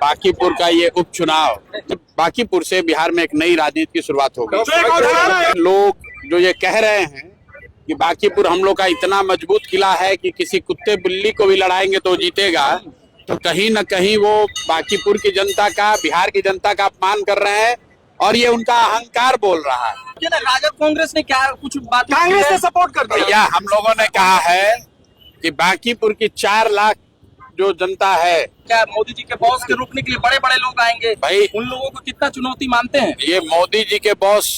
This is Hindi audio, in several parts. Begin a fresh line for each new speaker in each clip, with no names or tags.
बांकीपुर का ये उपचुनाव, बांकीपुर से बिहार में एक नई राजनीति की शुरुआत होगी। लोग जो ये कह रहे हैं कि बांकीपुर हम लोग का इतना मजबूत किला है कि किसी कुत्ते बिल्ली को भी लड़ाएंगे तो जीतेगा, तो कहीं न कहीं वो बांकीपुर की जनता का, बिहार की जनता का अपमान कर रहे हैं और ये उनका अहंकार बोल रहा है।
राजद कांग्रेस ने क्या कुछ बात
कांग्रेस ने सपोर्ट कर दिया।
भैया हम लोगों ने कहा है कि बांकीपुर की 4 लाख जो जनता है,
क्या मोदी जी के बॉस के रोकने के लिए बड़े बड़े लोग आएंगे?
भाई
उन लोगों को कितना चुनौती मानते हैं?
ये मोदी जी के बॉस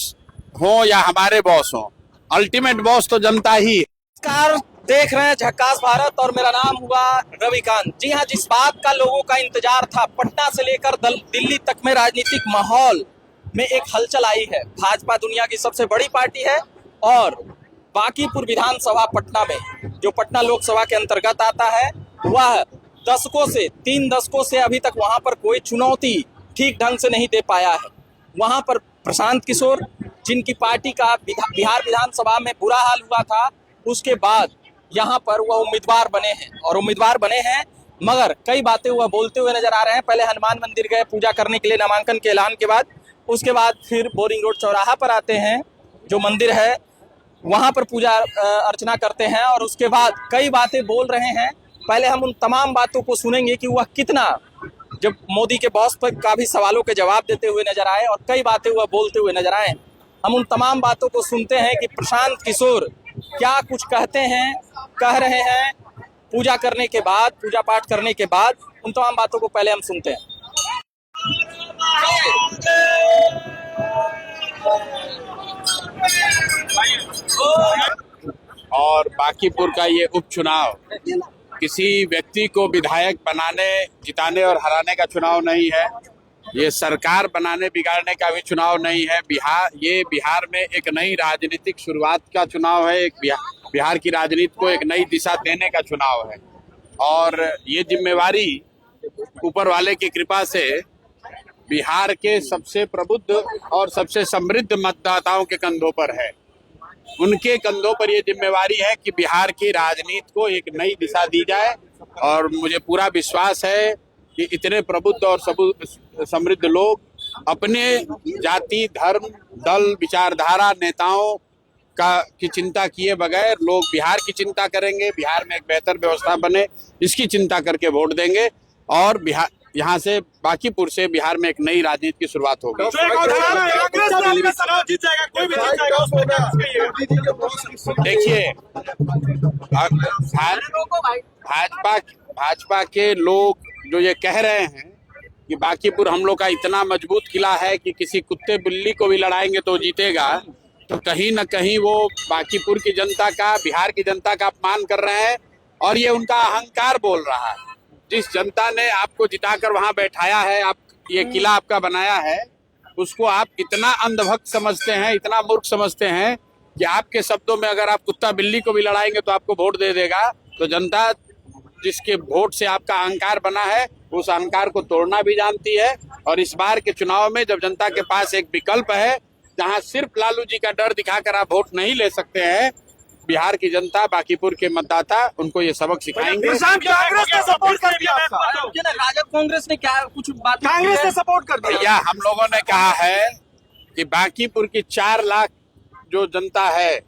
हो या हमारे बॉस हो, अल्टीमेट बॉस तो जनता ही है।
नमस्कार, देख रहे हैं झक्कास भारत और मेरा नाम हुआ रविकांत। जी हाँ, जिस बात का लोगों का इंतजार था, पटना से लेकर दिल्ली तक में राजनीतिक माहौल में एक हलचल आई है। भाजपा दुनिया की सबसे बड़ी पार्टी है और बांकीपुर विधानसभा पटना में, जो पटना लोकसभा के अंतर्गत आता है, वह 3 दशकों से अभी तक वहां पर कोई चुनौती ठीक ढंग से नहीं दे पाया है। वहां पर प्रशांत किशोर, जिनकी पार्टी का बिहार विधानसभा में बुरा हाल हुआ था, उसके बाद यहाँ पर वह उम्मीदवार बने हैं और उम्मीदवार बने हैं, मगर कई बातें वह बोलते हुए नजर आ रहे हैं। पहले हनुमान मंदिर गए पूजा करने के लिए नामांकन के ऐलान के बाद, उसके बाद फिर बोरिंग रोड चौराहा पर आते हैं, जो मंदिर है वहां पर पूजा अर्चना करते हैं और उसके बाद कई बातें बोल रहे हैं। पहले हम उन तमाम बातों को सुनेंगे कि वह कितना, जब मोदी के बॉस पर काफी सवालों के जवाब देते हुए नजर आए और कई बातें वह बोलते हुए नजर आए। हम उन तमाम बातों को सुनते हैं कि प्रशांत किशोर क्या कुछ कहते हैं, कह रहे हैं पूजा करने के बाद, पूजा पाठ करने के बाद। उन तमाम बातों को पहले हम सुनते हैं।
और बांकीपुर का ये उपचुनाव किसी व्यक्ति को विधायक बनाने, जिताने और हराने का चुनाव नहीं है। ये सरकार बनाने बिगाड़ने का भी चुनाव नहीं है। बिहार में एक नई राजनीतिक शुरुआत का चुनाव है। एक बिहार की राजनीति को एक नई दिशा देने का चुनाव है और ये जिम्मेवारी ऊपर वाले की कृपा से बिहार के सबसे प्रबुद्ध और सबसे समृद्ध मतदाताओं के कंधों पर है। उनके कंधों पर ये जिम्मेवारी है कि बिहार की राजनीति को एक नई दिशा दी जाए और मुझे पूरा विश्वास है कि इतने प्रबुद्ध और समृद्ध लोग अपने जाति, धर्म, दल, विचारधारा, नेताओं की चिंता किए बगैर लोग बिहार की चिंता करेंगे, बिहार में एक बेहतर व्यवस्था बने इसकी चिंता करके वोट देंगे और बिहार, यहाँ से बांकीपुर से बिहार में एक नई राजनीति की शुरुआत होगी। देखिए, भाजपा के लोग जो ये कह रहे हैं कि बांकीपुर हम लोग का इतना मजबूत किला है कि किसी कुत्ते बिल्ली को भी लड़ाएंगे तो जीतेगा, तो कहीं न कहीं वो बांकीपुर की जनता का, बिहार की जनता का अपमान कर रहे हैं और ये उनका अहंकार बोल रहा है। जिस जनता ने आपको जिताकर वहां बैठाया है, आप ये किला आपका बनाया है, उसको आप इतना अंधभक्त समझते हैं, इतना मूर्ख समझते हैं कि आपके शब्दों में अगर आप कुत्ता बिल्ली को भी लड़ाएंगे तो आपको वोट दे देगा। तो जनता जिसके वोट से आपका अहंकार बना है, उस अहंकार को तोड़ना भी जानती है और इस बार के चुनाव में जब जनता के पास एक विकल्प है जहां सिर्फ लालू जी का डर दिखाकर आप वोट नहीं ले सकते हैं, बिहार की जनता, बांकीपुर के मतदाता उनको ये सबक सिखाएंगे।
कांग्रेस ने सपोर्ट कर दिया।
राजद कांग्रेस ने क्या कुछ बात
कांग्रेस ने सपोर्ट कर दिया।
भैया हम लोगों ने कहा है कि बांकीपुर की 4 लाख जो जनता है,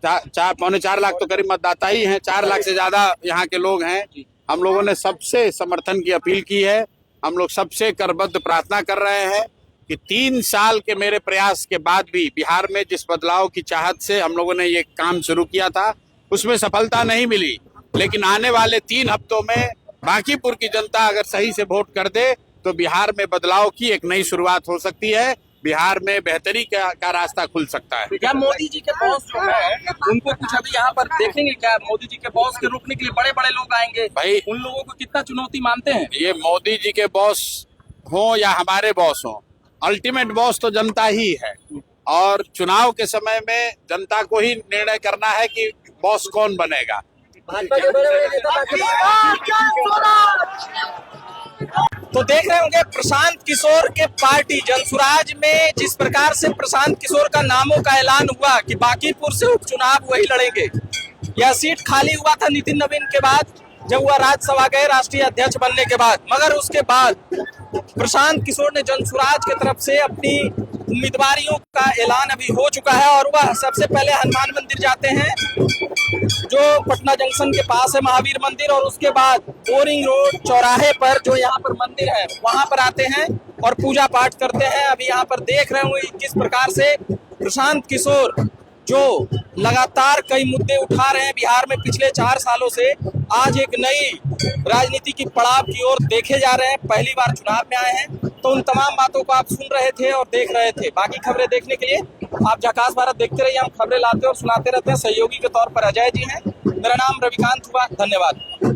4.25 लाख तो करीब मतदाता ही हैं, 4 लाख से ज्यादा यहाँ के लोग हैं। हम लोगों ने सबसे समर्थन की अपील की है। हम लोग सबसे करबद्ध प्रार्थना कर रहे हैं कि 3 साल के मेरे प्रयास के बाद भी बिहार में जिस बदलाव की चाहत से हम लोगों ने ये काम शुरू किया था, उसमें सफलता नहीं मिली, लेकिन आने वाले 3 हफ्तों में बांकीपुर की जनता अगर सही से वोट कर दे तो बिहार में बदलाव की एक नई शुरुआत हो सकती है। बिहार में बेहतरी का रास्ता खुल सकता है।
क्या मोदी जी के बॉस जो है उनको कुछ अभी यहाँ पर देखेंगे? क्या मोदी जी के बॉस के रोकने के लिए बड़े बड़े लोग आएंगे?
भाई
उन लोगों को कितना चुनौती मानते हैं?
ये मोदी जी के बॉस हो या हमारे बॉस हो, अल्टीमेट बॉस तो जनता ही है और चुनाव के समय में जनता को ही निर्णय करना है कि बॉस कौन बनेगा।
तो देख रहे होंगे प्रशांत किशोर के पार्टी जनसुराज में जिस प्रकार से प्रशांत किशोर का नामों का ऐलान हुआ कि बांकीपुर से उपचुनाव वही लड़ेंगे। यह सीट खाली हुआ था नितिन नवीन के बाद जब वह राज्यसभा गए राष्ट्रीय अध्यक्ष बनने के बाद, मगर उसके बाद प्रशांत किशोर ने जनसुराज की तरफ से अपनी उम्मीदवारियों का ऐलान अभी हो चुका है और वह सबसे पहले हनुमान मंदिर जाते हैं जो पटना जंक्शन के पास है, महावीर मंदिर, और उसके बाद बोरिंग रोड चौराहे पर जो यहाँ पर मंदिर है वहां पर आते हैं और पूजा पाठ करते हैं। अभी यहाँ पर देख रहे होंगे किस प्रकार से प्रशांत किशोर जो लगातार कई मुद्दे उठा रहे हैं बिहार में पिछले 4 सालों से, आज एक नई राजनीति की पड़ाव की ओर देखे जा रहे हैं। पहली बार चुनाव में आए हैं, तो उन तमाम बातों को आप सुन रहे थे और देख रहे थे। बाकी खबरें देखने के लिए आप झकास भारत देखते रहिए। हम खबरें लाते और सुनाते रहते हैं। सहयोगी के तौर पर अजय जी हैं। मेरा नाम रविकांत हुआ। धन्यवाद।